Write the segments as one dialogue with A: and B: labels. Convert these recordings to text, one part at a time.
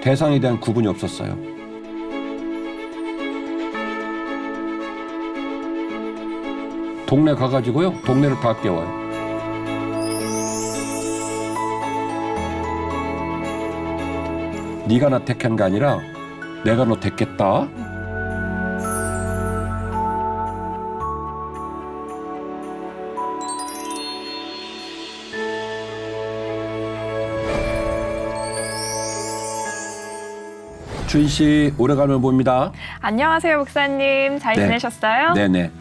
A: 대상에 대한 구분이 없었어요. 동네 가가지고요. 동네를 다 깨워요. 네가 나 택한 게 아니라 내가 너 택했다. 주인 씨, 오래간만에 봅니다.
B: 안녕하세요, 목사님. 잘
A: 네.
B: 지내셨어요?
A: 네네.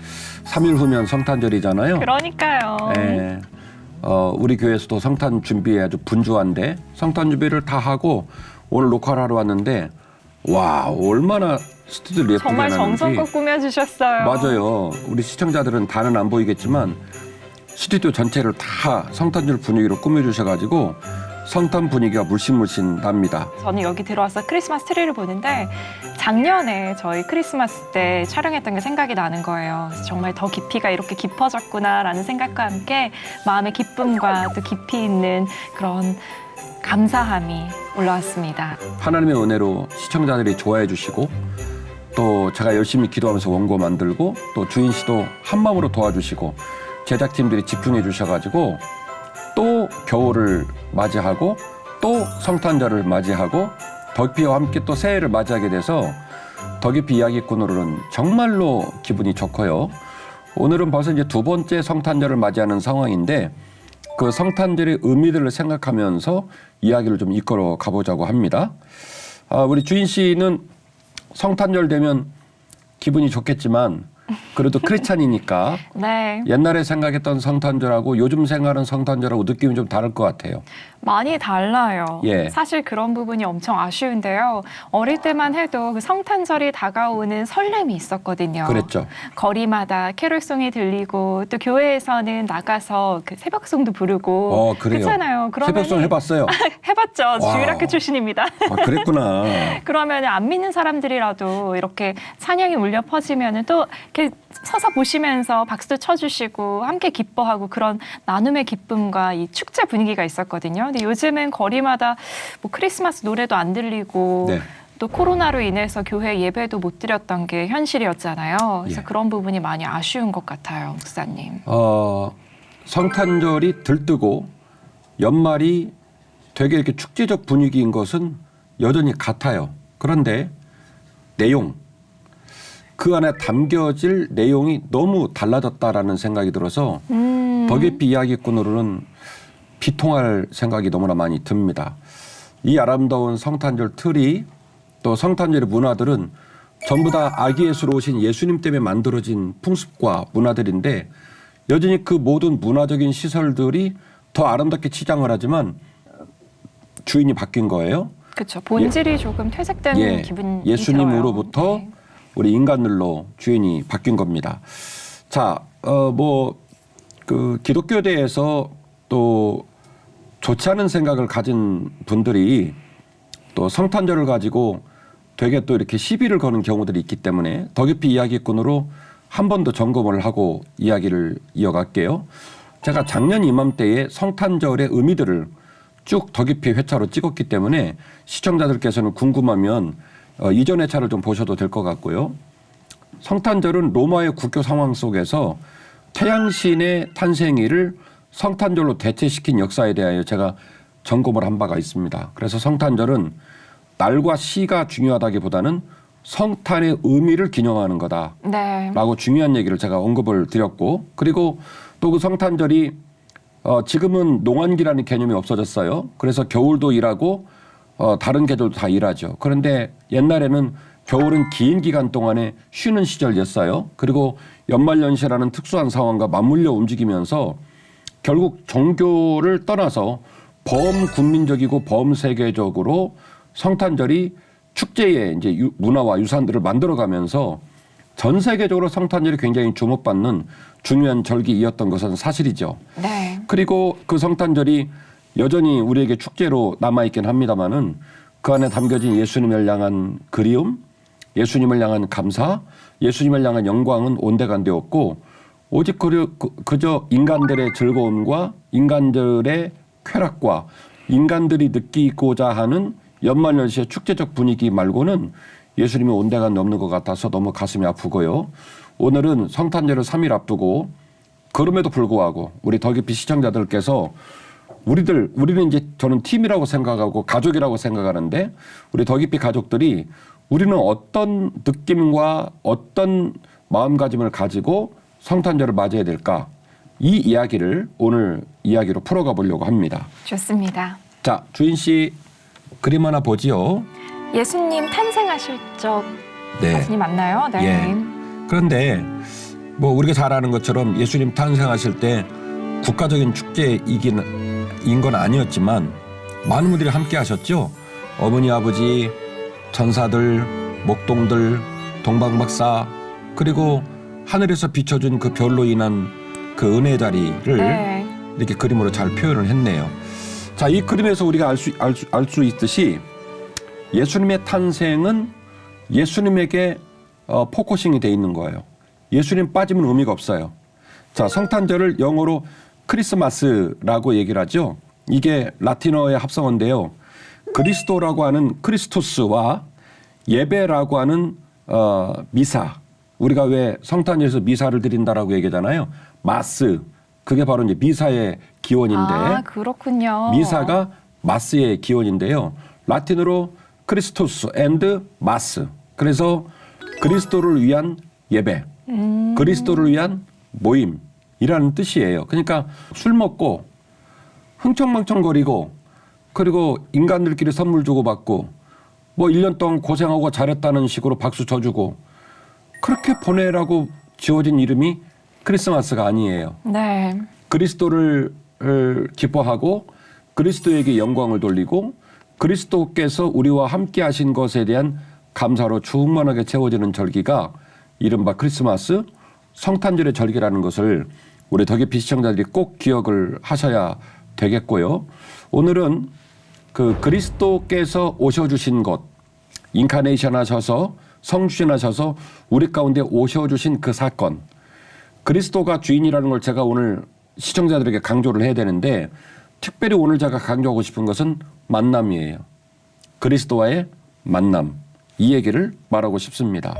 A: 3일 후면 성탄절이잖아요.
B: 그러니까요.
A: 네. 우리 교회에서도 성탄 준비에 아주 분주한데 성탄 준비를 다 하고 오늘 녹화를 하러 왔는데 와, 얼마나 스튜디오를 예쁘게
B: 정말
A: 해놨는지.
B: 정성껏 꾸며주셨어요.
A: 맞아요. 우리 시청자들은 다는 안 보이겠지만 스튜디오 전체를 다 성탄절 분위기로 꾸며주셔가지고 성탄 분위기가 물씬물씬 납니다.
B: 저는 여기 들어와서 크리스마스 트리를 보는데 작년에 저희 크리스마스 때 촬영했던 게 생각이 나는 거예요. 그래서 정말 더 깊이가 이렇게 깊어졌구나라는 생각과 함께 마음의 기쁨과 또 깊이 있는 그런 감사함이 올라왔습니다.
A: 하나님의 은혜로 시청자들이 좋아해 주시고 또 제가 열심히 기도하면서 원고 만들고 또 주인 씨도 한마음으로 도와주시고 제작팀들이 집중해 주셔가지고 또 겨울을 맞이하고 또 성탄절을 맞이하고 덕비와 함께 또 새해를 맞이하게 돼서 덕이피 이야기꾼으로는 정말로 기분이 좋고요. 오늘은 벌써 이제 두 번째 성탄절을 맞이하는 상황인데 그 성탄절의 의미들을 생각하면서 이야기를 좀 이끌어 가보자고 합니다. 우리 주인 씨는 성탄절 되면 기분이 좋겠지만 그래도 크리스찬이니까
B: 네.
A: 옛날에 생각했던 성탄절하고 요즘 생각하는 성탄절하고 느낌이 좀 다를 것 같아요.
B: 많이 달라요.
A: 예.
B: 사실 그런 부분이 엄청 아쉬운데요. 어릴 때만 해도 그 성탄절이 다가오는 설렘이 있었거든요.
A: 그랬죠.
B: 거리마다 캐롤송이 들리고 또 교회에서는 나가서 그 새벽송도 부르고
A: 그래요.
B: 그렇잖아요.
A: 새벽송 해봤어요.
B: 해봤죠.
A: 와.
B: 주일학교 출신입니다.
A: 그랬구나.
B: 그러면 안 믿는 사람들이라도 이렇게 찬양이 울려 퍼지면 또 이렇게 서서 보시면서 박수도 쳐주시고 함께 기뻐하고 그런 나눔의 기쁨과 이 축제 분위기가 있었거든요. 근데 요즘은 거리마다 뭐 크리스마스 노래도 안 들리고
A: 네.
B: 또 코로나로 인해서 교회 예배도 못 드렸던 게 현실이었잖아요. 그래서
A: 예.
B: 그런 부분이 많이 아쉬운 것 같아요, 목사님.
A: 성탄절이 들뜨고 연말이 되게 이렇게 축제적 분위기인 것은 여전히 같아요. 그런데 내용, 그 안에 담겨질 내용이 너무 달라졌다라는 생각이 들어서 덕이피 이야기꾼으로는 비통할 생각이 너무나 많이 듭니다. 이 아름다운 성탄절 틀이 또 성탄절의 문화들은 전부 다 아기 예수로 오신 예수님 때문에 만들어진 풍습과 문화들인데 여전히 그 모든 문화적인 시설들이 더 아름답게 치장을 하지만 주인이 바뀐 거예요.
B: 그렇죠. 본질이 조금 퇴색된 기분이
A: 예수님으로부터
B: 들어요. 네.
A: 우리 인간들로 주인이 바뀐 겁니다. 자, 그 기독교대에서 또 좋지 않은 생각을 가진 분들이 또 성탄절을 가지고 되게 또 이렇게 시비를 거는 경우들이 있기 때문에 덕이피 이야기꾼으로 한 번 더 점검을 하고 이야기를 이어갈게요. 제가 작년 이맘때에 성탄절의 의미들을 쭉 덕이피 회차로 찍었기 때문에 시청자들께서는 궁금하면 이전 회차를 좀 보셔도 될 것 같고요. 성탄절은 로마의 국교 상황 속에서 태양신의 탄생일을 성탄절로 대체시킨 역사에 대하여 제가 점검을 한 바가 있습니다. 그래서 성탄절은 날과 시가 중요하다기보다는 성탄의 의미를 기념하는 거다라고
B: 네.
A: 중요한 얘기를 제가 언급을 드렸고 그리고 또 그 성탄절이 지금은 농한기라는 개념이 없어졌어요. 그래서 겨울도 일하고 다른 계절도 다 일하죠. 그런데 옛날에는 겨울은 긴 기간 동안에 쉬는 시절이었어요. 그리고 연말연시라는 특수한 상황과 맞물려 움직이면서 결국 종교를 떠나서 범국민적이고 범세계적으로 성탄절이 축제의 이제 문화와 유산들을 만들어가면서 전 세계적으로 성탄절이 굉장히 주목받는 중요한 절기이었던 것은 사실이죠.
B: 네.
A: 그리고 그 성탄절이 여전히 우리에게 축제로 남아있긴 합니다마는 그 안에 담겨진 예수님을 향한 그리움, 예수님을 향한 감사, 예수님을 향한 영광은 온데간데 없고 오직 그저 인간들의 즐거움과 인간들의 쾌락과 인간들이 느끼고자 하는 연말연시의 축제적 분위기 말고는 예수님이 온데가 없는 것 같아서 너무 가슴이 아프고요. 오늘은 성탄절을 3일 앞두고 그럼에도 불구하고 우리 더 깊이 시청자들께서 우리는 이제 저는 팀이라고 생각하고 가족이라고 생각하는데 우리 더 깊이 가족들이 우리는 어떤 느낌과 어떤 마음가짐을 가지고 성탄절을 맞이해야 될까? 이 이야기를 오늘 이야기로 풀어가 보려고 합니다.
B: 좋습니다.
A: 자, 주인 씨 그림 하나 보지요.
B: 예수님 탄생하실 적
A: 네.
B: 사진이 맞나요? 네.
A: 예. 그런데 뭐 우리가 잘 아는 것처럼 예수님 탄생하실 때 국가적인 축제인 건 아니었지만 많은 분들이 함께 하셨죠. 어머니, 아버지, 전사들, 목동들, 동방박사 그리고 하늘에서 비춰준 그 별로 인한 그 은혜 자리를
B: 네.
A: 이렇게 그림으로 잘 표현을 했네요. 자, 이 그림에서 우리가 알 수 있듯이 예수님의 탄생은 예수님에게 포커싱이 돼 있는 거예요. 예수님 빠지면 의미가 없어요. 자, 성탄절을 영어로 크리스마스라고 얘기를 하죠. 이게 라틴어의 합성어인데요. 그리스도라고 하는 크리스토스와 예배라고 하는 미사. 우리가 왜 성탄절에서 미사를 드린다라고 얘기하잖아요. 마스. 그게 바로 이제 미사의 기원인데.
B: 아, 그렇군요.
A: 미사가 마스의 기원인데요. 라틴어로 크리스토스 앤드 마스. 그래서 그리스도를 위한 예배, 그리스도를 위한 모임이라는 뜻이에요. 그러니까 술 먹고 흥청망청거리고 그리고 인간들끼리 선물 주고받고 뭐 1년 동안 고생하고 잘했다는 식으로 박수 쳐주고 그렇게 보내라고 지어진 이름이 크리스마스가 아니에요.
B: 네.
A: 그리스도를 기뻐하고 그리스도에게 영광을 돌리고 그리스도께서 우리와 함께 하신 것에 대한 감사로 충만하게 채워지는 절기가 이른바 크리스마스 성탄절의 절기라는 것을 우리 더 깊이 시청자들이 꼭 기억을 하셔야 되겠고요. 오늘은 그 그리스도께서 오셔주신 것, 인카네이션 하셔서 성주신 하셔서 우리 가운데 오셔주신 그 사건, 그리스도가 주인이라는 걸 제가 오늘 시청자들에게 강조를 해야 되는데 특별히 오늘 제가 강조하고 싶은 것은 만남이에요. 그리스도와의 만남. 이 얘기를 말하고 싶습니다.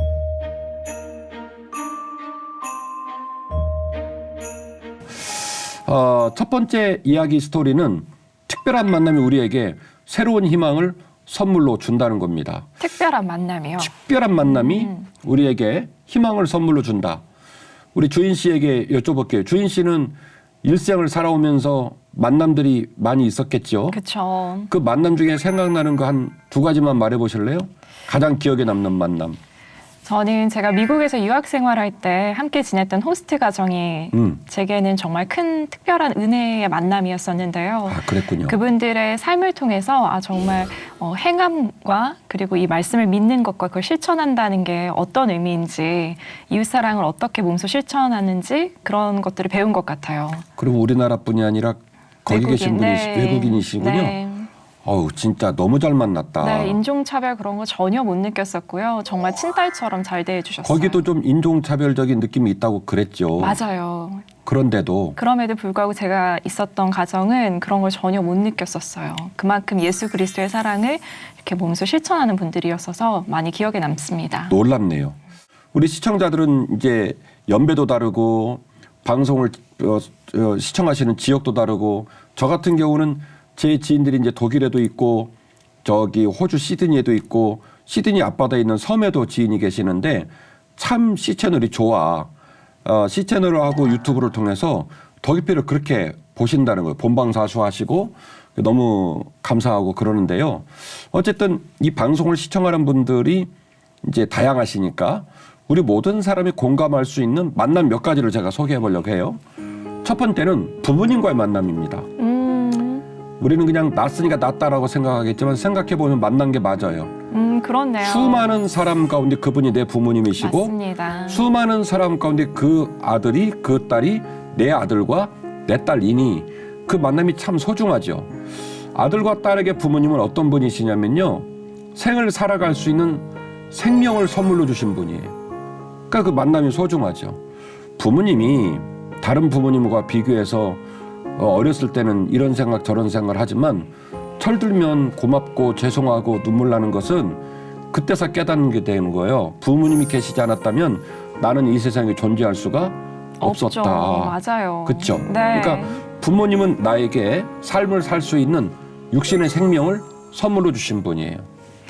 A: 첫 번째 이야기 스토리는 특별한 만남이 우리에게 새로운 희망을 선물로 준다는 겁니다.
B: 특별한 만남이요.
A: 특별한 만남이 우리에게 희망을 선물로 준다. 우리 주인 씨에게 여쭤볼게요. 주인 씨는 일생을 살아오면서 만남들이 많이 있었겠죠.
B: 그렇죠.
A: 그 만남 중에 생각나는 거 한 두 가지만 말해보실래요? 가장 기억에 남는 만남.
B: 저는 제가 미국에서 유학 생활할 때 함께 지냈던 호스트 가정이 제게는 정말 큰 특별한 은혜의 만남이었었는데요.
A: 아, 그랬군요.
B: 그분들의 삶을 통해서 정말 행함과 그리고 이 말씀을 믿는 것과 그걸 실천한다는 게 어떤 의미인지 이웃사랑을 어떻게 몸소 실천하는지 그런 것들을 배운 것 같아요.
A: 그리고 우리나라뿐이 아니라 거기 계신 분이
B: 네.
A: 외국인이시군요.
B: 네.
A: 어우, 진짜 너무 잘 만났다.
B: 네, 인종차별 그런 거 전혀 못 느꼈었고요. 정말 친딸처럼 잘 대해주셨어요.
A: 거기도 좀 인종차별적인 느낌이 있다고 그랬죠.
B: 맞아요.
A: 그런데도
B: 그럼에도 불구하고 제가 있었던 가정은 그런 걸 전혀 못 느꼈었어요. 그만큼 예수 그리스도의 사랑을 이렇게 몸소 실천하는 분들이었어서 많이 기억에 남습니다.
A: 놀랍네요. 우리 시청자들은 이제 연배도 다르고 방송을 시청하시는 지역도 다르고 저 같은 경우는 제 지인들이 이제 독일에도 있고 저기 호주 시드니에도 있고 시드니 앞바다에 있는 섬에도 지인이 계시는데 참 C채널이 좋아. C채널을 하고 유튜브를 통해서 더 깊이를 그렇게 보신다는 거예요. 본방사수하시고 너무 감사하고 그러는데요. 어쨌든 이 방송을 시청하는 분들이 이제 다양하시니까 우리 모든 사람이 공감할 수 있는 만남 몇 가지를 제가 소개해 보려고 해요. 첫 번째는 부모님과의 만남입니다. 우리는 그냥 낫으니까 낫다라고 생각하겠지만 생각해보면 만난 게 맞아요.
B: 그렇네요.
A: 수많은 사람 가운데 그분이 내 부모님이시고
B: 맞습니다.
A: 수많은 사람 가운데 그 아들이 그 딸이 내 아들과 내 딸이니 그 만남이 참 소중하죠. 아들과 딸에게 부모님은 어떤 분이시냐면요. 생을 살아갈 수 있는 생명을 선물로 주신 분이에요. 그러니까 그 만남이 소중하죠. 부모님이 다른 부모님과 비교해서 어렸을 때는 이런 생각 저런 생각을 하지만 철들면 고맙고 죄송하고 눈물 나는 것은 그때서 깨닫는 게 되는 거예요. 부모님이 계시지 않았다면 나는 이 세상에 존재할 수가 없었다.
B: 없죠. 맞아요.
A: 그렇죠.
B: 네.
A: 그러니까 부모님은 나에게 삶을 살 수 있는 육신의 생명을 선물로 주신 분이에요.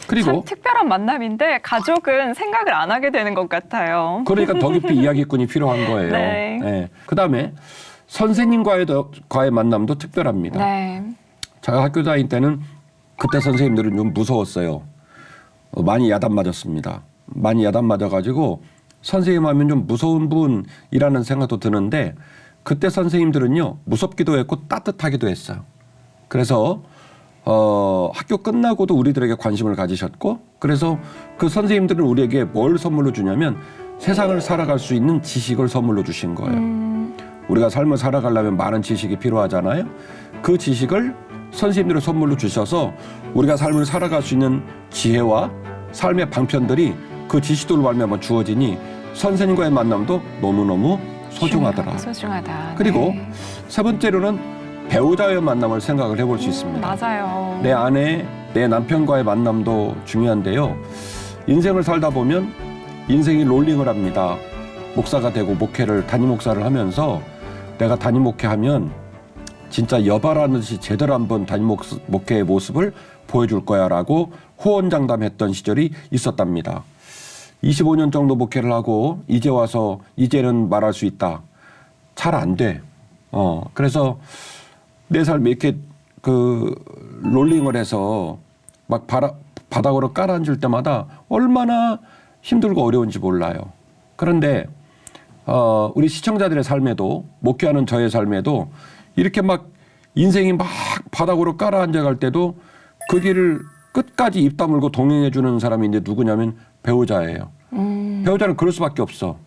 A: 그리고
B: 참 특별한 만남인데 가족은 생각을 안 하게 되는 것 같아요.
A: 그러니까 더 깊이 이야기꾼이 필요한 거예요.
B: 네.
A: 그다음에 선생님과의 만남도 특별합니다.
B: 네.
A: 제가 학교 다닐 때는 그때 선생님들은 좀 무서웠어요. 많이 야단 맞았습니다. 많이 야단 맞아가지고 선생님 하면 좀 무서운 분이라는 생각도 드는데 그때 선생님들은요 무섭기도 했고 따뜻하기도 했어요. 그래서 학교 끝나고도 우리들에게 관심을 가지셨고 그래서 그 선생님들은 우리에게 뭘 선물로 주냐면 세상을 살아갈 수 있는 지식을 선물로 주신 거예요. 우리가 삶을 살아가려면 많은 지식이 필요하잖아요. 그 지식을 선생님들이 선물로 주셔서 우리가 삶을 살아갈 수 있는 지혜와 삶의 방편들이 그 지식들로 말미암아 주어지니 선생님과의 만남도 너무너무 소중하더라.
B: 소중하다.
A: 그리고
B: 네.
A: 세 번째로는 배우자의 만남을 생각을 해볼 수 있습니다.
B: 맞아요.
A: 내 아내, 내 남편과의 만남도 중요한데요. 인생을 살다 보면 인생이 롤링을 합니다. 목사가 되고 담임 목사를 하면서 내가 담임 목회하면 진짜 여발하듯이 제대로 한번 담임 목회의 모습을 보여줄 거야라고 호언장담했던 시절이 있었답니다. 25년 정도 목회를 하고 이제 와서 이제는 말할 수 있다. 잘 안 돼. 그래서 내 삶에 이렇게 롤링을 해서 막 바닥으로 깔아앉을 때마다 얼마나 힘들고 어려운지 몰라요. 그런데 우리 시청자들의 삶에도 목회하는 저의 삶에도 이렇게 막 인생이 막 바닥으로 깔아앉아갈 때도 그 길을 끝까지 입 다물고 동행해 주는 사람이 이제 누구냐면 배우자예요. 배우자는 그럴 수밖에 없어.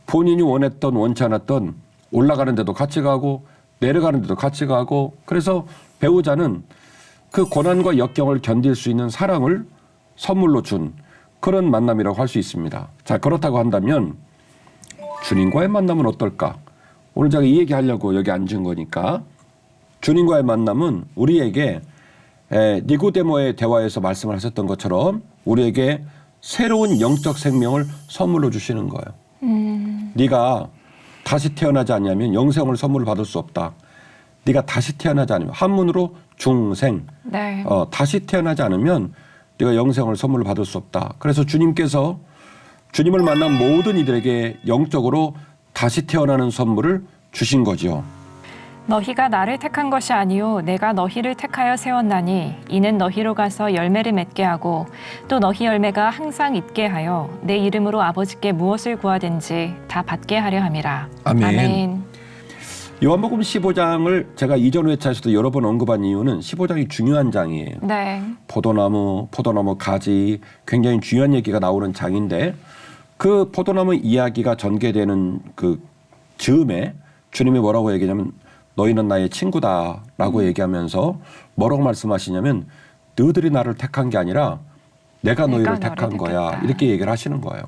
A: 본인이 원했던 원치 않았던 올라가는 데도 같이 가고 내려가는 데도 같이 가고 그래서 배우자는 그 고난과 역경을 견딜 수 있는 사랑을 선물로 준 그런 만남이라고 할 수 있습니다. 자, 그렇다고 한다면 주님과의 만남은 어떨까? 오늘 제가 이 얘기 하려고 여기 앉은 거니까 주님과의 만남은 우리에게 니고데모의 대화에서 말씀을 하셨던 것처럼 우리에게 새로운 영적 생명을 선물로 주시는 거예요. 네가 다시 태어나지 않으면 영생을 선물을 받을 수 없다. 네가 다시 태어나지 않으면 한문으로 중생.
B: 네.
A: 다시 태어나지 않으면 네가 영생을 선물로 받을 수 없다. 그래서 주님께서 주님을 만난 모든 이들에게 영적으로 다시 태어나는 선물을 주신 거죠.
B: 너희가 나를 택한 것이 아니요 내가 너희를 택하여 세웠나니 이는 너희로 가서 열매를 맺게 하고 또 너희 열매가 항상 있게 하여 내 이름으로 아버지께 무엇을 구하든지 다 받게 하려 함이라.
A: 아멘. 요한복음 15장을 제가 이전 회차에서도 여러 번 언급한 이유는 15장이 중요한 장이에요.
B: 네.
A: 포도나무 가지 굉장히 중요한 얘기가 나오는 장인데 그 포도나무 이야기가 전개되는 그 즈음에 주님이 뭐라고 얘기하냐면 너희는 나의 친구다라고 얘기하면서 뭐라고 말씀하시냐면 너희들이 나를 택한 게 아니라 내가 너희를 택한 거야.
B: 택했다.
A: 이렇게 얘기를 하시는 거예요.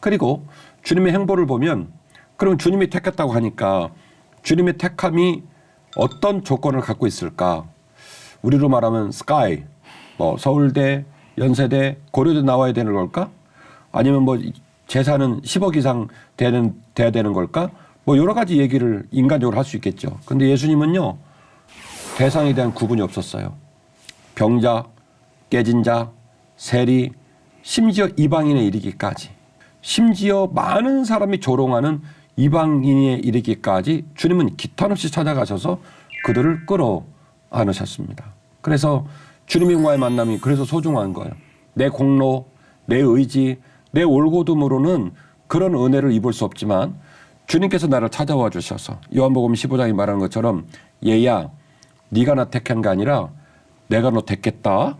A: 그리고 주님의 행보를 보면 그럼 주님이 택했다고 하니까 주님의 택함이 어떤 조건을 갖고 있을까? 우리로 말하면 스카이, 서울대, 연세대, 고려대 나와야 되는 걸까? 아니면 재산은 10억 이상 돼야 되는 걸까? 여러 가지 얘기를 인간적으로 할 수 있겠죠. 근데 예수님은요, 대상에 대한 구분이 없었어요. 병자, 깨진 자, 세리, 심지어 이방인에 이르기까지. 심지어 많은 사람이 조롱하는 이방인에 이르기까지 주님은 기탄 없이 찾아가셔서 그들을 끌어안으셨습니다. 그래서 주님과의 만남이 그래서 소중한 거예요. 내 공로, 내 의지, 내 올고듬으로는 그런 은혜를 입을 수 없지만 주님께서 나를 찾아와 주셔서 요한복음 15장이 말하는 것처럼 얘야 네가 나 택한 게 아니라 내가 너 택했다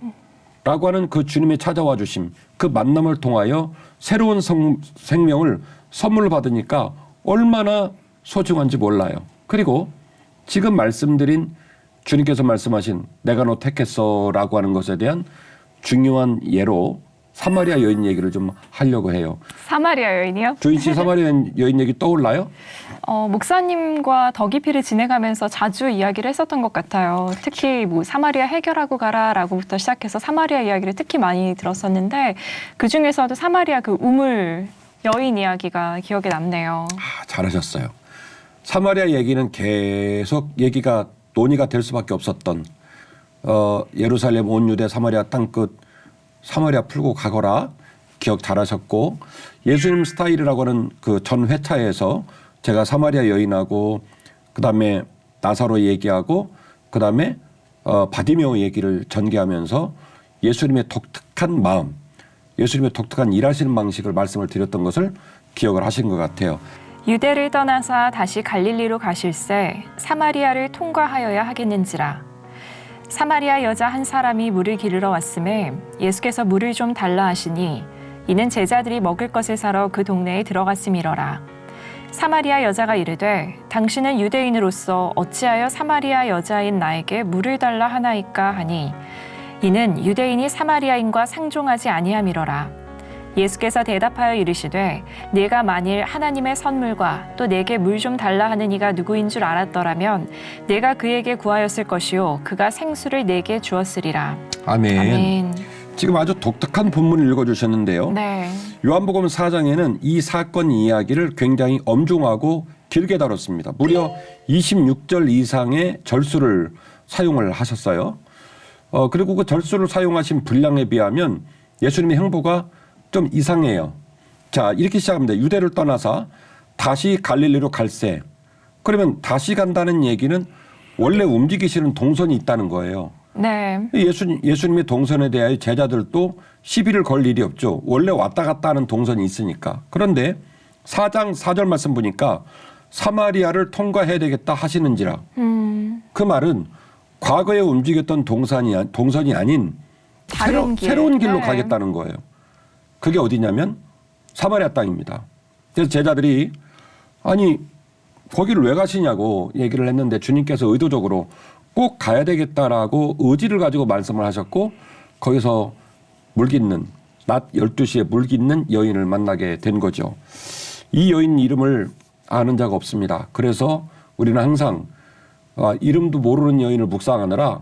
A: 라고 하는 그 주님의 찾아와 주심 그 만남을 통하여 새로운 생명을 선물로 받으니까 얼마나 소중한지 몰라요. 그리고 지금 말씀드린 주님께서 말씀하신 내가 너 택했어 라고 하는 것에 대한 중요한 예로 사마리아 여인 얘기를 좀 하려고 해요.
B: 사마리아 여인이요?
A: 주인 씨 사마리아 여인 얘기 떠올라요?
B: 목사님과 더 깊이를 지내가면서 자주 이야기를 했었던 것 같아요. 특히 뭐 사마리아 해결하고 가라라고부터 시작해서 사마리아 이야기를 특히 많이 들었었는데 그 중에서도 사마리아 그 우물 여인 이야기가 기억에 남네요.
A: 잘하셨어요. 사마리아 얘기는 계속 얘기가 논의가 될 수밖에 없었던 예루살렘 온 유대 사마리아 땅끝 사마리아 풀고 가거라 기억 잘하셨고 예수님 스타일이라고 하는 그 전 회차에서 제가 사마리아 여인하고 그다음에 나사로 얘기하고 그다음에 바디메오 얘기를 전개하면서 예수님의 독특한 마음, 예수님의 독특한 일하시는 방식을 말씀을 드렸던 것을 기억을 하신 것 같아요.
B: 유대를 떠나사 다시 갈릴리로 가실새 사마리아를 통과하여야 하겠는지라. 사마리아 여자 한 사람이 물을 기르러 왔음에 예수께서 물을 좀 달라 하시니 이는 제자들이 먹을 것을 사러 그 동네에 들어갔음이러라. 사마리아 여자가 이르되 당신은 유대인으로서 어찌하여 사마리아 여자인 나에게 물을 달라 하나이까 하니 이는 유대인이 사마리아인과 상종하지 아니함이러라. 예수께서 대답하여 이르시되 네가 만일 하나님의 선물과 또 내게 물 좀 달라 하는 이가 누구인 줄 알았더라면 내가 그에게 구하였을 것이요 그가 생수를 내게 주었으리라.
A: 아멘.
B: 아멘.
A: 지금 아주 독특한 본문을 읽어주셨는데요.
B: 네.
A: 요한복음 4장에는 이 사건 이야기를 굉장히 엄중하고 길게 다뤘습니다. 무려 26절 이상의 절수를 사용을 하셨어요. 그리고 그 절수를 사용하신 분량에 비하면 예수님의 행보가 좀 이상해요. 자, 이렇게 시작합니다. 유대를 떠나서 다시 갈릴리로 갈새. 그러면 다시 간다는 얘기는 원래 움직이시는 동선이 있다는 거예요.
B: 네.
A: 예수님의 동선에 대하여 제자들도 시비를 걸 일이 없죠. 원래 왔다 갔다 하는 동선이 있으니까. 그런데 4장 4절 말씀 보니까 사마리아를 통과해야 되겠다 하시는지라. 그 말은 과거에 움직였던 동선이 아닌 새로운 길로
B: 네.
A: 가겠다는 거예요. 그게 어디냐면 사마리아 땅입니다. 그래서 제자들이 아니 거기를 왜 가시냐고 얘기를 했는데 주님께서 의도적으로 꼭 가야 되겠다라고 의지를 가지고 말씀을 하셨고 거기서 물깃는 낮 12시에 물깃는 여인을 만나게 된 거죠. 이 여인 이름을 아는 자가 없습니다. 그래서 우리는 항상 이름도 모르는 여인을 묵상하느라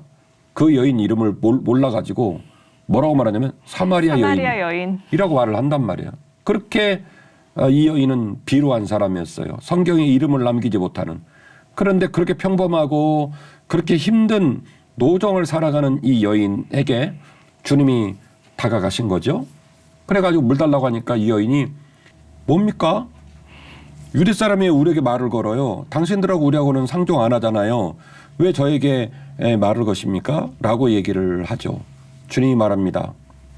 A: 그 여인 이름을 몰라가지고 뭐라고 말하냐면 사마리아 여인이라고 말을 한단 말이에요. 그렇게 이 여인은 비루한 사람이었어요. 성경에 이름을 남기지 못하는. 그런데 그렇게 평범하고 그렇게 힘든 노정을 살아가는 이 여인에게 주님이 다가가신 거죠. 그래가지고 물 달라고 하니까 이 여인이 뭡니까? 유대 사람이 우리에게 말을 걸어요. 당신들하고 우리하고는 상종 안 하잖아요. 왜 저에게 말을 거십니까? 라고 얘기를 하죠. 주님이 말합니다.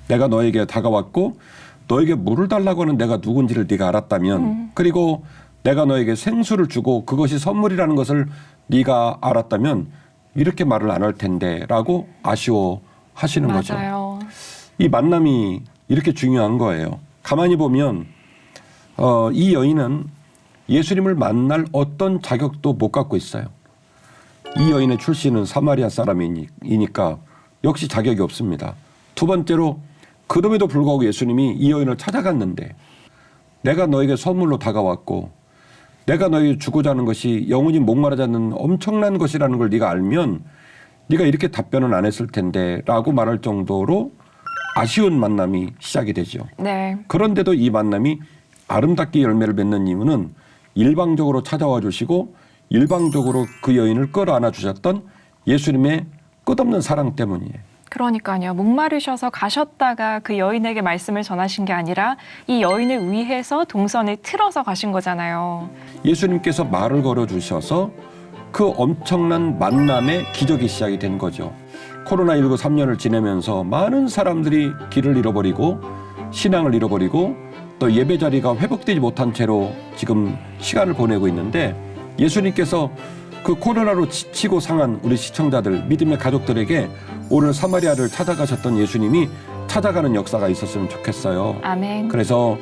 A: 내가 너에게 다가왔고 너에게 물을 달라고 하는 내가 누군지를 네가 알았다면 그리고 내가 너에게 생수를 주고 그것이 선물이라는 것을 네가 알았다면 이렇게 말을 안 할 텐데 라고 아쉬워하시는 거죠.
B: 맞아요.
A: 이 만남이 이렇게 중요한 거예요. 가만히 보면 이 여인은 예수님을 만날 어떤 자격도 못 갖고 있어요. 이 여인의 출신은 사마리아 사람이니까 역시 자격이 없습니다. 두 번째로 그럼에도 불구하고 예수님이 이 여인을 찾아갔는데 내가 너에게 선물로 다가왔고 내가 너에게 주고자 하는 것이 영원히 목마르지 않는 엄청난 것이라는 걸 네가 알면 네가 이렇게 답변은 안 했을 텐데 라고 말할 정도로 아쉬운 만남이 시작이 되죠.
B: 네.
A: 그런데도 이 만남이 아름답게 열매를 맺는 이유는 일방적으로 찾아와 주시고 일방적으로 그 여인을 끌어안아 주셨던 예수님의 끝없는 사랑 때문이에요.
B: 그러니까요. 목마르셔서 가셨다가 그 여인에게 말씀을 전하신 게 아니라 이 여인을 위해서 동선을 틀어서 가신 거잖아요.
A: 예수님께서 말을 걸어 주셔서 그 엄청난 만남의 기적이 시작이 된 거죠. 코로나19 3년을 지내면서 많은 사람들이 길을 잃어버리고 신앙을 잃어버리고 또 예배 자리가 회복되지 못한 채로 지금 시간을 보내고 있는데 예수님께서 그 코로나로 지치고 상한 우리 시청자들, 믿음의 가족들에게 오늘 사마리아를 찾아가셨던 예수님이 찾아가는 역사가 있었으면 좋겠어요.
B: 아멘.
A: 그래서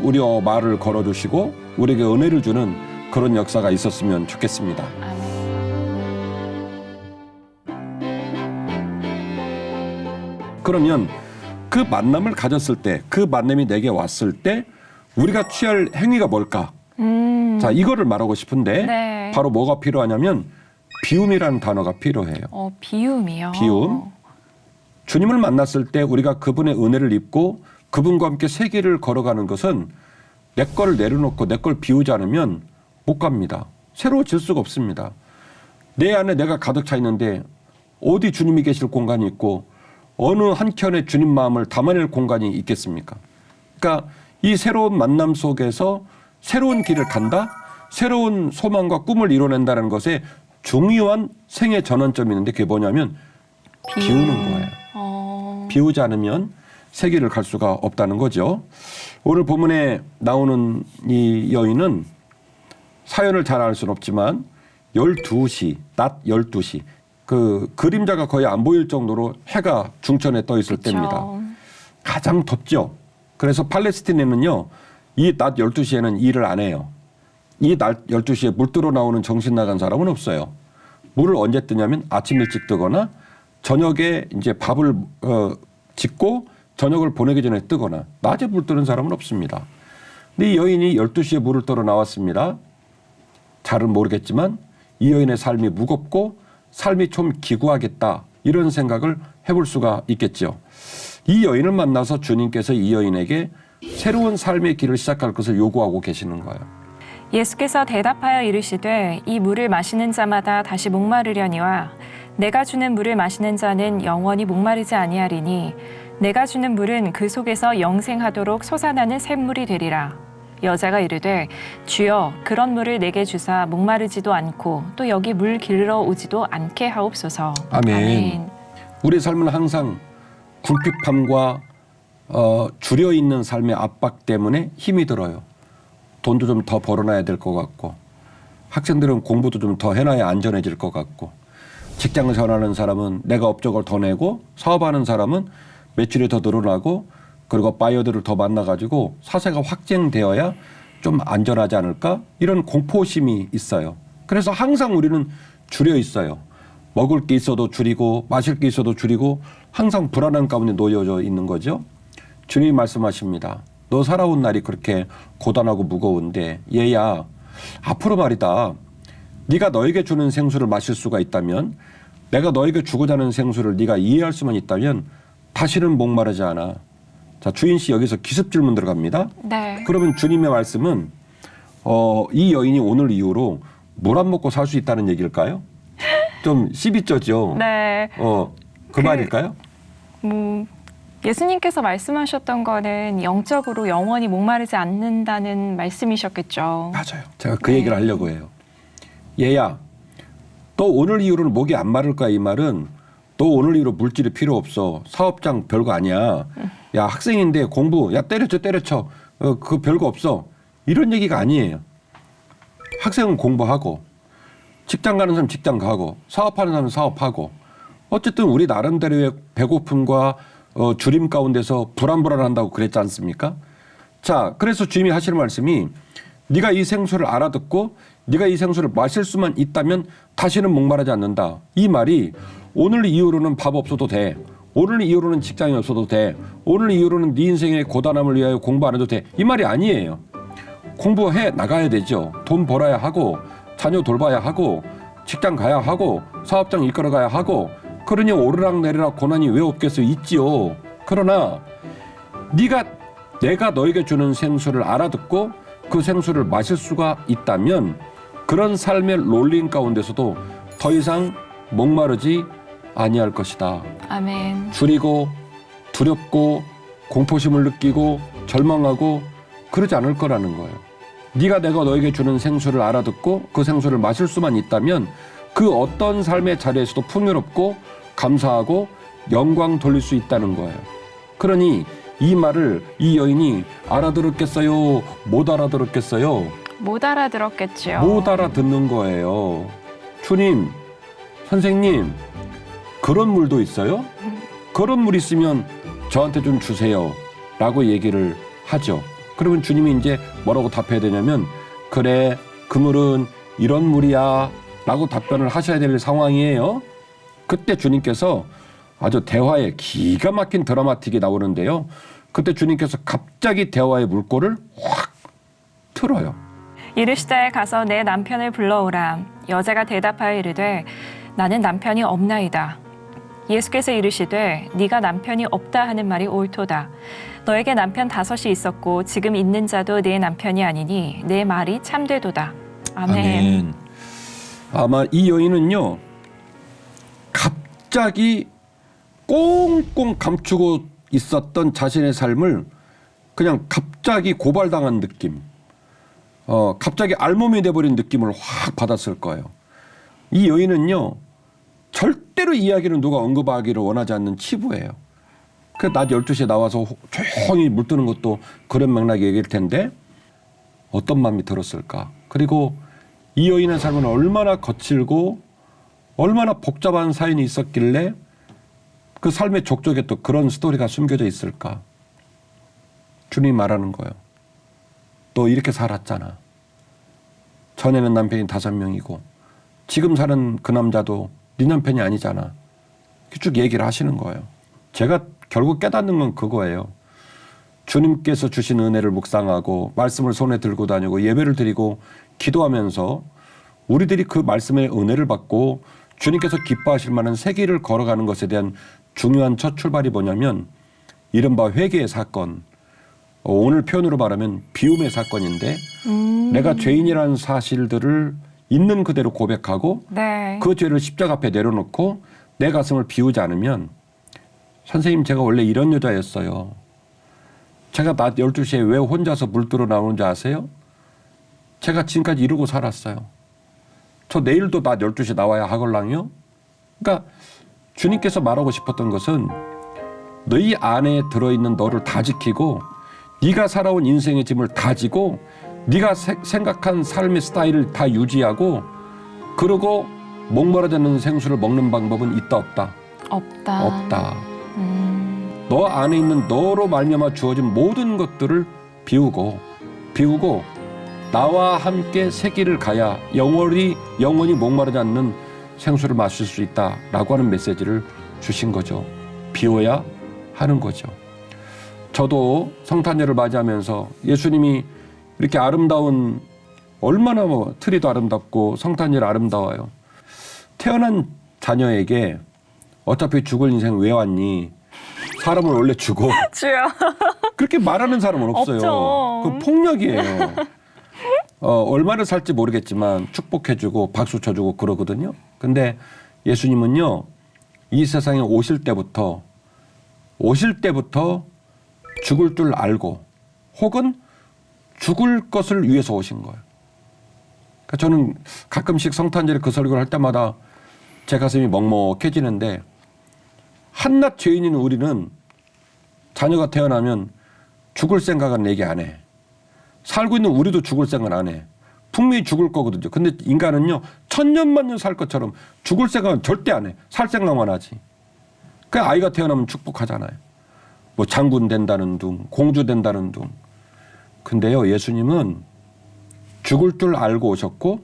A: 우리와 말을 걸어주시고 우리에게 은혜를 주는 그런 역사가 있었으면 좋겠습니다.
B: 아멘.
A: 그러면 그 만남을 가졌을 때, 그 만남이 내게 왔을 때 우리가 취할 행위가 뭘까? 자, 이거를 말하고 싶은데
B: 네.
A: 바로 뭐가 필요하냐면 비움이라는 단어가 필요해요.
B: 비움이요.
A: 비움. 주님을 만났을 때 우리가 그분의 은혜를 입고 그분과 함께 새 길을 걸어가는 것은 내 거를 내려놓고 내 걸 비우지 않으면 못 갑니다. 새로워질 수가 없습니다. 내 안에 내가 가득 차 있는데 어디 주님이 계실 공간이 있고 어느 한켠에 주님 마음을 담아낼 공간이 있겠습니까? 그러니까 이 새로운 만남 속에서 새로운 길을 간다? 새로운 소망과 꿈을 이뤄낸다는 것에 중요한 생애 전환점이 있는데 그게 뭐냐면 비우는 거예요. 비우지 않으면 새 길을 갈 수가 없다는 거죠. 오늘 본문에 나오는 이 여인은 사연을 잘 알 수는 없지만 12시, 낮 12시 그 그림자가 거의 안 보일 정도로 해가 중천에 떠 있을 때입니다. 가장 덥죠. 그래서 팔레스틴에는요. 이 낮 12시에는 일을 안 해요. 이 낮 12시에 물 뜨러 나오는 정신 나간 사람은 없어요. 물을 언제 뜨냐면 아침 일찍 뜨거나 저녁에 이제 밥을 짓고 저녁을 보내기 전에 뜨거나 낮에 물 뜨는 사람은 없습니다. 근데 이 여인이 12시에 물을 떠러 나왔습니다. 잘은 모르겠지만 이 여인의 삶이 무겁고 삶이 좀 기구하겠다 이런 생각을 해볼 수가 있겠죠. 이 여인을 만나서 주님께서 이 여인에게 새로운 삶의 길을 시작할 것을 요구하고 계시는 거예요.
B: 예수께서 대답하여 이르시되 이 물을 마시는 자마다 다시 목마르려니와 내가 주는 물을 마시는 자는 영원히 목마르지 아니하리니 내가 주는 물은 그 속에서 영생하도록 솟아나는 샘물이 되리라. 여자가 이르되 주여 그런 물을 내게 주사 목마르지도 않고 또 여기 물 길러 오지도 않게 하옵소서.
A: 아멘. 우리 삶은 항상 궁핍함과 줄여 있는 삶의 압박 때문에 힘이 들어요. 돈도 좀 더 벌어놔야 될 것 같고 학생들은 공부도 좀 더 해놔야 안전해질 것 같고 직장을 전하는 사람은 내가 업적을 더 내고 사업하는 사람은 매출이 더 늘어나고 그리고 바이어들을 더 만나가지고 사세가 확장되어야 좀 안전하지 않을까 이런 공포심이 있어요. 그래서 항상 우리는 줄여 있어요. 먹을 게 있어도 줄이고 마실 게 있어도 줄이고 항상 불안한 가운데 놓여져 있는 거죠. 주님이 말씀하십니다. 너 살아온 날이 그렇게 고단하고 무거운데 얘야 앞으로 말이다. 네가 너에게 주는 생수를 마실 수가 있다면 내가 너에게 주고자 하는 생수를 네가 이해할 수만 있다면 다시는 목마르지 않아. 자, 주인 씨 여기서 기습 질문 들어갑니다.
B: 네.
A: 그러면 주님의 말씀은 이 여인이 오늘 이후로 물 안 먹고 살 수 있다는 얘기일까요? 좀 시비쩌죠.
B: 네.
A: 그 말일까요?
B: 예수님께서 말씀하셨던 거는 영적으로 영원히 목마르지 않는다는 말씀이셨겠죠.
A: 맞아요. 제가 그 얘기를 하려고 해요. 얘야, 또 오늘 이후로는 목이 안 마를 거야 이 말은 너 오늘 이후로 물질이 필요 없어. 사업장 별거 아니야. 야 학생인데 공부 야 때려쳐. 그거 별거 없어. 이런 얘기가 아니에요. 학생은 공부하고 직장 가는 사람 직장 가고 사업하는 사람은 사업하고 어쨌든 우리 나름대로의 배고픔과 주림 가운데서 불안한다고 그랬지 않습니까? 자, 그래서 주님이 하시는 말씀이 네가 이 생수를 알아듣고 네가 이 생수를 마실 수만 있다면 다시는 목마르지 않는다. 이 말이 오늘 이후로는 밥 없어도 돼. 오늘 이후로는 직장이 없어도 돼. 오늘 이후로는 네 인생의 고단함을 위하여 공부 안 해도 돼. 이 말이 아니에요. 공부해 나가야 되죠. 돈 벌어야 하고 자녀 돌봐야 하고 직장 가야 하고 사업장 이끌어 가야 하고 그러니 오르락내리락 고난이 왜 없겠어요? 있지요. 그러나 내가 너에게 주는 생수를 알아듣고 그 생수를 마실 수가 있다면 그런 삶의 롤링 가운데서도 더 이상 목마르지 아니할 것이다.
B: 아멘.
A: 줄이고 두렵고 공포심을 느끼고 절망하고 그러지 않을 거라는 거예요. 내가 너에게 주는 생수를 알아듣고 그 생수를 마실 수만 있다면 그 어떤 삶의 자리에서도 풍요롭고 감사하고 영광 돌릴 수 있다는 거예요. 그러니 이 말을 이 여인이 알아들었겠어요? 못 알아들었겠어요?
B: 못 알아들었겠죠.
A: 못 알아듣는 거예요. 주님, 선생님, 그런 물도 있어요? 그런 물 있으면 저한테 좀 주세요. 라고 얘기를 하죠. 그러면 주님이 이제 뭐라고 답해야 되냐면 그래, 그 물은 이런 물이야 라고 답변을 하셔야 될 상황이에요. 그때 주님께서 아주 대화에 기가 막힌 드라마틱이 나오는데요. 그때 주님께서 갑자기 대화의 물꼬를 확 틀어요.
B: 이르시되 가서 내 남편을 불러오라. 여자가 대답하여 이르되 나는 남편이 없나이다. 예수께서 이르시되 네가 남편이 없다 하는 말이 옳도다. 너에게 남편 5이 있었고 지금 있는 자도 네 남편이 아니니 내 말이 참되도다. 아멘.
A: 아마 이 여인은요, 갑자기 꽁꽁 감추고 있었던 자신의 삶을 그냥 갑자기 고발당한 느낌, 갑자기 알몸이 돼버린 느낌을 확 받았을 거예요. 이 여인은요, 절대로 이야기는 누가 언급하기를 원하지 않는 치부예요. 그 낮 12시에 나와서 조용히 물드는 것도 그런 맥락의 얘기일 텐데 어떤 마음이 들었을까? 그리고 이 여인의 삶은 얼마나 거칠고 얼마나 복잡한 사연이 있었길래 그 삶의 족적에 또 그런 스토리가 숨겨져 있을까? 주님이 말하는 거예요. 너 이렇게 살았잖아. 전에는 남편이 5명이고 지금 사는 그 남자도 네 남편이 아니잖아. 쭉 얘기를 하시는 거예요. 제가 결국 깨닫는 건 그거예요. 주님께서 주신 은혜를 묵상하고 말씀을 손에 들고 다니고 예배를 드리고 기도하면서 우리들이 그 말씀의 은혜를 받고 주님께서 기뻐하실 만한 새 길을 걸어가는 것에 대한 중요한 첫 출발이 뭐냐면 이른바 회개의 사건, 오늘 표현으로 말하면 비움의 사건인데 내가 죄인이라는 사실들을 있는 그대로 고백하고
B: 네.
A: 그 죄를 십자가 앞에 내려놓고 내 가슴을 비우지 않으면 선생님 제가 원래 이런 여자였어요. 제가 낮 12시에 왜 혼자서 물들어 나오는지 아세요? 제가 지금까지 이러고 살았어요. 저 내일도 낮 12시에 나와야 하걸랑요? 그러니까 주님께서 말하고 싶었던 것은 너희 안에 들어있는 너를 다 지키고 네가 살아온 인생의 짐을 다 지고 네가 생각한 삶의 스타일을 다 유지하고 그러고 목마르다는 생수를 먹는 방법은 있다 없다?
B: 없다.
A: 없다. 너 안에 있는 너로 말미암아 주어진 모든 것들을 비우고 나와 함께 새 길을 가야 영원히 목마르지 않는 생수를 마실 수 있다라고 하는 메시지를 주신 거죠. 비워야 하는 거죠. 저도 성탄절을 맞이하면서 예수님이 이렇게 아름다운 얼마나 트리도 아름답고 성탄절 아름다워요. 태어난 자녀에게 어차피 죽을 인생 왜 왔니? 사람을 원래 죽어.
B: 주여.
A: 그렇게 말하는 사람은 없어요.
B: 없죠.
A: 그 폭력이에요. 얼마를 살지 모르겠지만 축복해주고 박수 쳐주고 그러거든요. 근데 예수님은요, 이 세상에 오실 때부터 죽을 줄 알고 혹은 죽을 것을 위해서 오신 거예요. 그러니까 저는 가끔씩 성탄절에 그 설교를 할 때마다 제 가슴이 먹먹해지는데 한낱 죄인인 우리는 자녀가 태어나면 죽을 생각은 얘기 안 해. 살고 있는 우리도 죽을 생각 안 해. 분명히 죽을 거거든요. 근데 인간은요, 1000년만년 살 것처럼 죽을 생각은 절대 안 해. 살 생각만 하지. 그 아이가 태어나면 축복하잖아요. 뭐 장군 된다는 둥, 공주 된다는 둥. 근데요, 예수님은 죽을 줄 알고 오셨고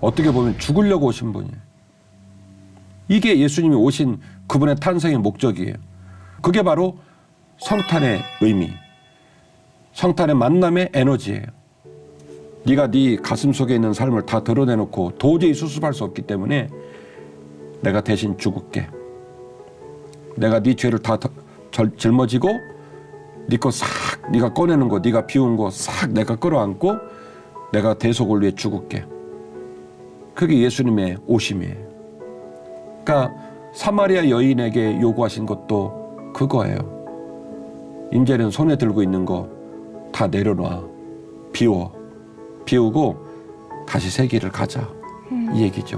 A: 어떻게 보면 죽으려고 오신 분이에요. 이게 예수님이 오신 그분의 탄생의 목적이에요. 그게 바로 성탄의 의미, 성탄의 만남의 에너지예요. 네가 네 가슴 속에 있는 삶을 다 드러내놓고 도저히 수습할 수 없기 때문에 내가 대신 죽을게. 내가 네 죄를 다 짊어지고 네 거 싹 네가 꺼내는 거, 네가 비운 거 싹 내가 끌어안고 내가 대속을 위해 죽을게. 그게 예수님의 오심이에요. 그러니까 사마리아 여인에게 요구하신 것도 그거예요. 이제는 손에 들고 있는 거 다 내려놔. 비우고 다시 새 길을 가자. 이 얘기죠.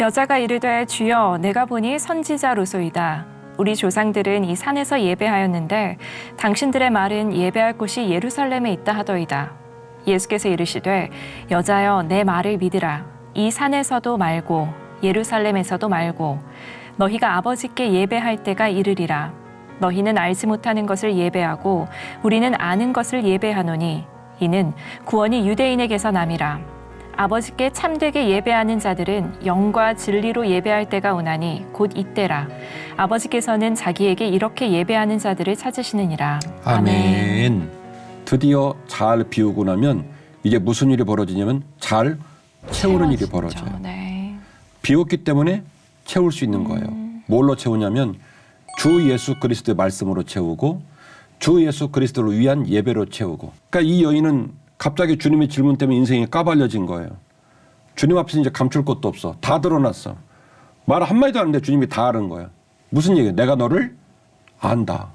B: 여자가 이르되 주여 내가 보니 선지자로소이다. 우리 조상들은 이 산에서 예배하였는데 당신들의 말은 예배할 곳이 예루살렘에 있다 하더이다. 예수께서 이르시되 여자여 내 말을 믿으라. 이 산에서도 말고 예루살렘에서도 말고 너희가 아버지께 예배할 때가 이르리라. 너희는 알지 못하는 것을 예배하고 우리는 아는 것을 예배하노니 이는 구원이 유대인에게서 남이라. 아버지께 참되게 예배하는 자들은 영과 진리로 예배할 때가 오나니 곧 이때라. 아버지께서는 자기에게 이렇게 예배하는 자들을 찾으시느니라.
A: 아멘. 드디어 잘 비우고 나면 이제 무슨 일이 벌어지냐면 잘 채우는 일이 벌어져요.
B: 네.
A: 비웠기 때문에 채울 수 있는 거예요. 뭘로 채우냐면 주 예수 그리스도의 말씀으로 채우고 주 예수 그리스도를 위한 예배로 채우고. 그러니까 이 여인은 갑자기 주님의 질문 때문에 인생이 까발려진 거예요. 주님 앞에서 이제 감출 것도 없어. 다 드러났어. 말 한마디도 안 했는데 주님이 다 아는 거야. 무슨 얘기야? 내가 너를 안다.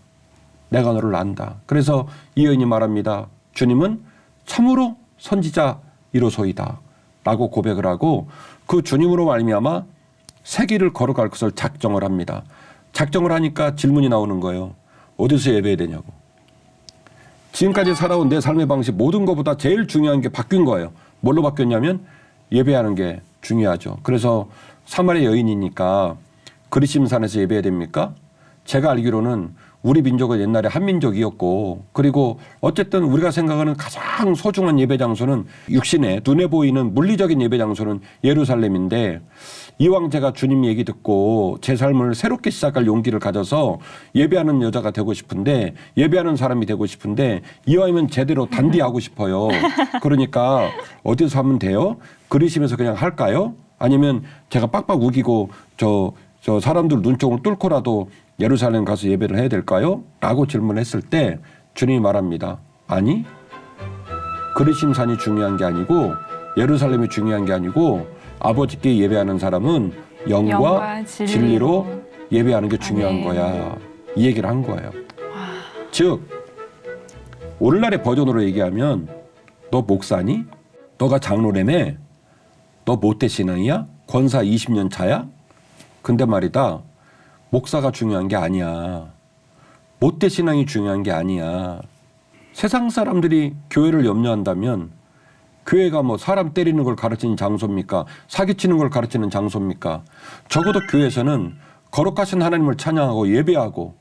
A: 내가 너를 안다. 그래서 이 여인이 말합니다. 주님은 참으로 선지자이로소이다. 라고 고백을 하고 그 주님으로 말미암아 새 길을 걸어갈 것을 작정을 합니다. 작정을 하니까 질문이 나오는 거예요. 어디서 예배해야 되냐고. 지금까지 살아온 내 삶의 방식 모든 것보다 제일 중요한 게 바뀐 거예요. 뭘로 바뀌었냐면 예배하는 게 중요하죠. 그래서 사마리아 여인이니까 그리심산에서 예배해야 됩니까? 제가 알기로는 우리 민족은 옛날에 한민족이었고 그리고 어쨌든 우리가 생각하는 가장 소중한 예배 장소는 육신에 눈에 보이는 물리적인 예배 장소는 예루살렘인데 이왕 제가 주님 얘기 듣고 제 삶을 새롭게 시작할 용기를 가져서 예배하는 여자가 되고 싶은데 예배하는 사람이 되고 싶은데 이왕이면 제대로 단디하고 싶어요. 그러니까 어디서 하면 돼요? 그리심에서 그냥 할까요? 아니면 제가 빡빡 우기고 저 사람들 눈총을 뚫고라도 예루살렘 가서 예배를 해야 될까요? 라고 질문했을 때 주님이 말합니다. 아니, 그리심산이 중요한 게 아니고 예루살렘이 중요한 게 아니고 아버지께 예배하는 사람은 영과 진리로 예배하는 게 중요한 거야. 이 얘기를 한 거예요. 즉 오늘날의 버전으로 얘기하면 너 목사니? 너가 장로라며? 너 모태신앙이야? 권사 20년 차야? 근데 말이다. 목사가 중요한 게 아니야. 모태신앙이 중요한 게 아니야. 세상 사람들이 교회를 염려한다면 교회가 뭐 사람 때리는 걸 가르치는 장소입니까? 사기치는 걸 가르치는 장소입니까? 적어도 교회에서는 거룩하신 하나님을 찬양하고 예배하고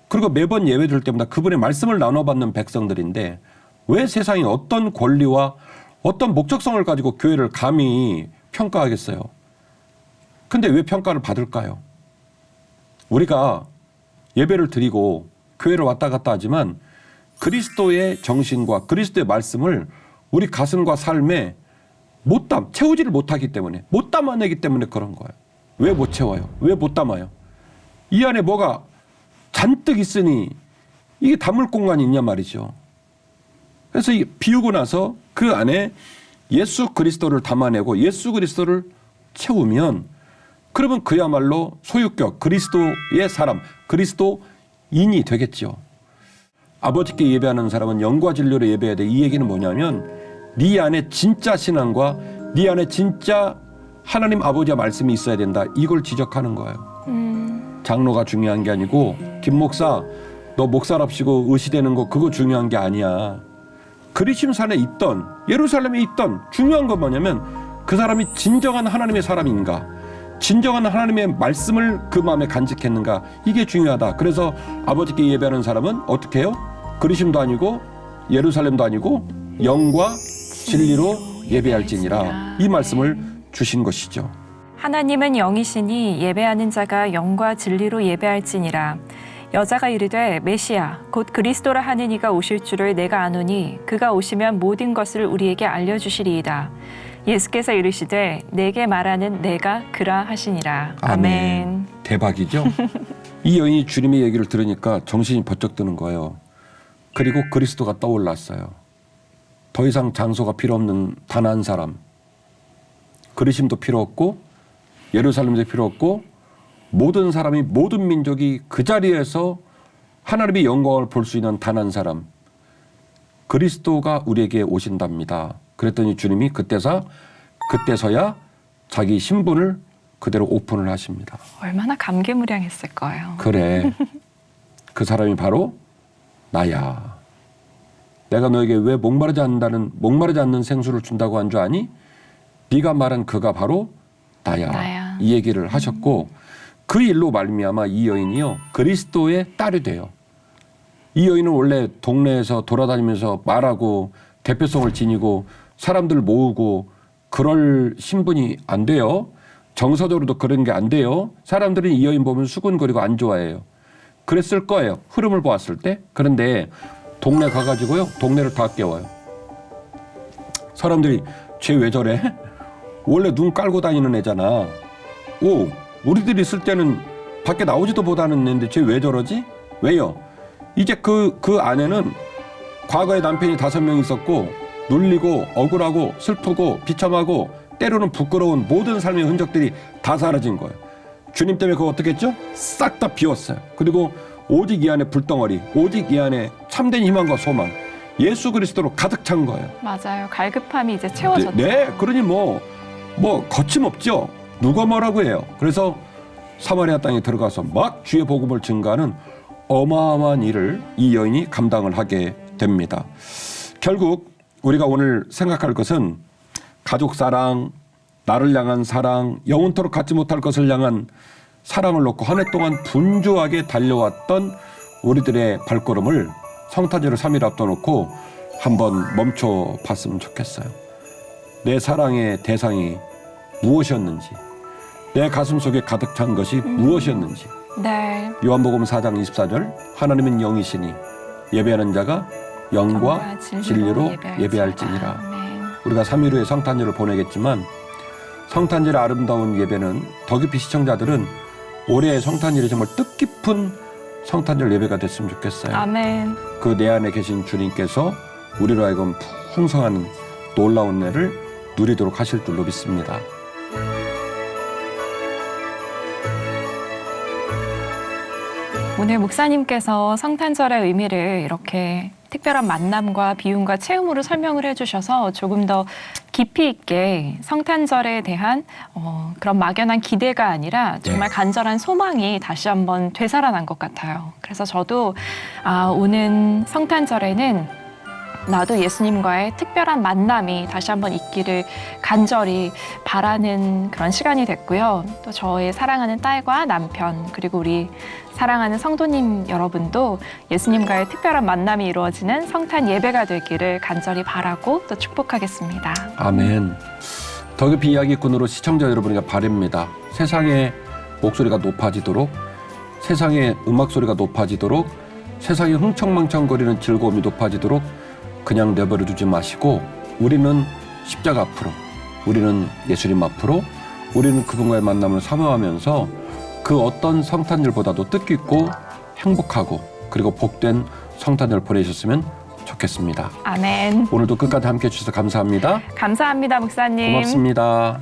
A: 그리고 매번 예배 드릴 때마다 그분의 말씀을 나눠받는 백성들인데 왜 세상이 어떤 권리와 어떤 목적성을 가지고 교회를 감히 평가하겠어요? 근데 왜 평가를 받을까요? 우리가 예배를 드리고 교회를 왔다 갔다 하지만 그리스도의 정신과 그리스도의 말씀을 우리 가슴과 삶에 채우지를 못하기 때문에 못 담아내기 때문에 그런 거예요. 왜 못 채워요? 왜 못 담아요? 이 안에 뭐가 잔뜩 있으니 이게 담을 공간이 있냐 말이죠. 그래서 비우고 나서 그 안에 예수 그리스도를 담아내고 예수 그리스도를 채우면 그러면 그야말로 소유격 그리스도의 사람 그리스도인이 되겠죠. 아버지께 예배하는 사람은 영과 진리로 예배해야 돼. 이 얘기는 뭐냐면 네 안에 진짜 신앙과 네 안에 진짜 하나님 아버지의 말씀이 있어야 된다. 이걸 지적하는 거예요. 장로가 중요한 게 아니고 김 목사 너 목사랍시고 의시되는 거 그거 중요한 게 아니야. 그리심산에 있던 예루살렘에 있던 중요한 건 뭐냐면 그 사람이 진정한 하나님의 사람인가 진정한 하나님의 말씀을 그 마음에 간직했는가 이게 중요하다. 그래서 아버지께 예배하는 사람은 어떻게 해요? 그리심도 아니고 예루살렘도 아니고 영과 진리로 예배할지니라 이 말씀을 주신 것이죠.
B: 하나님은 영이시니 예배하는 자가 영과 진리로 예배할지니라. 여자가 이르되 메시아 곧 그리스도라 하는 이가 오실 줄을 내가 아노니 그가 오시면 모든 것을 우리에게 알려주시리이다. 예수께서 이르시되 내게 말하는 내가 그라 하시니라. 아멘.
A: 대박이죠? 이 여인이 주님의 얘기를 들으니까 정신이 번쩍 드는 거예요. 그리고 그리스도가 떠올랐어요. 더 이상 장소가 필요 없는 단 한 사람. 그리심도 필요 없고 예루살렘도 필요 없고 모든 사람이 모든 민족이 그 자리에서 하나님의 영광을 볼 수 있는 단 한 사람. 그리스도가 우리에게 오신답니다. 그랬더니 주님이 그때서야 자기 신분을 그대로 오픈을 하십니다.
B: 얼마나 감개무량했을 거예요.
A: 그래. 그 사람이 바로 나야. 내가 너에게 왜 목마르지 않는 생수를 준다고 한 줄 아니? 네가 말한 그가 바로 나야. 이 얘기를 하셨고 그 일로 말미암아 이 여인이요 그리스도의 딸이 돼요. 이 여인은 원래 동네에서 돌아다니면서 말하고 대표성을 지니고 사람들 모으고 그럴 신분이 안 돼요. 정서적으로도 그런 게 안 돼요. 사람들은 이 여인 보면 수근거리고 안 좋아해요. 그랬을 거예요. 흐름을 보았을 때. 그런데 동네 가가지고요. 동네를 다 깨워요. 사람들이 쟤 왜 저래? 원래 눈 깔고 다니는 애잖아. 오, 우리들이 있을 때는 밖에 나오지도 못하는 애인데 쟤 왜 저러지? 왜요? 이제 그 아내는 과거에 남편이 5명 있었고 눌리고 억울하고 슬프고 비참하고 때로는 부끄러운 모든 삶의 흔적들이 다 사라진 거예요. 주님 때문에 그거 어떻게 했죠? 싹 다 비웠어요. 그리고 오직 이 안에 불덩어리, 오직 이 안에 참된 희망과 소망, 예수 그리스도로 가득 찬 거예요.
B: 맞아요. 갈급함이 이제 채워졌죠.
A: 네, 그러니 뭐 거침없죠. 누가 뭐라고 해요. 그래서 사마리아 땅에 들어가서 막 주의 복음을 증거하는 어마어마한 일을 이 여인이 감당을 하게 됩니다. 결국 우리가 오늘 생각할 것은 가족 사랑, 나를 향한 사랑, 영원토록 갖지 못할 것을 향한 사랑을 놓고 한 해 동안 분주하게 달려왔던 우리들의 발걸음을 성탄절을 3일 앞둬놓고 한번 멈춰 봤으면 좋겠어요. 내 사랑의 대상이 무엇이었는지, 내 가슴 속에 가득 찬 것이 무엇이었는지.
B: 네.
A: 요한복음 4장 24절 하나님은 영이시니 예배하는 자가 영과 진리로 예배할지니라.
B: 아멘.
A: 우리가 3일 후에 성탄절을 보내겠지만 성탄절의 아름다운 예배는 더 깊이 시청자들은 올해의 성탄절이 정말 뜻깊은 성탄절 예배가 됐으면 좋겠어요.
B: 아멘.
A: 그 내 안에 계신 주님께서 우리로 하여금 풍성한 놀라운 애를 누리도록 하실 줄로 믿습니다.
B: 오늘 목사님께서 성탄절의 의미를 이렇게 특별한 만남과 비움과 체험으로 설명을 해주셔서 조금 더 깊이 있게 성탄절에 대한 그런 막연한 기대가 아니라 정말 간절한 소망이 다시 한번 되살아난 것 같아요. 그래서 저도 오는 성탄절에는 나도 예수님과의 특별한 만남이 다시 한번 있기를 간절히 바라는 그런 시간이 됐고요. 또 저의 사랑하는 딸과 남편 그리고 우리 사랑하는 성도님 여러분도 예수님과의 특별한 만남이 이루어지는 성탄 예배가 되기를 간절히 바라고 또 축복하겠습니다.
A: 아멘. 더 깊이 이야기꾼으로 시청자 여러분에게 바랍니다. 세상의 목소리가 높아지도록, 세상의 음악 소리가 높아지도록, 세상의 흥청망청거리는 즐거움이 높아지도록 그냥 내버려 두지 마시고 우리는 십자가 앞으로, 우리는 예수님 앞으로, 우리는 그분과의 만남을 사모하면서 그 어떤 성탄절보다도 뜻깊고 행복하고 그리고 복된 성탄절 보내셨으면 좋겠습니다.
B: 아멘.
A: 오늘도 끝까지 함께해 주셔서 감사합니다.
B: 감사합니다, 목사님.
A: 고맙습니다.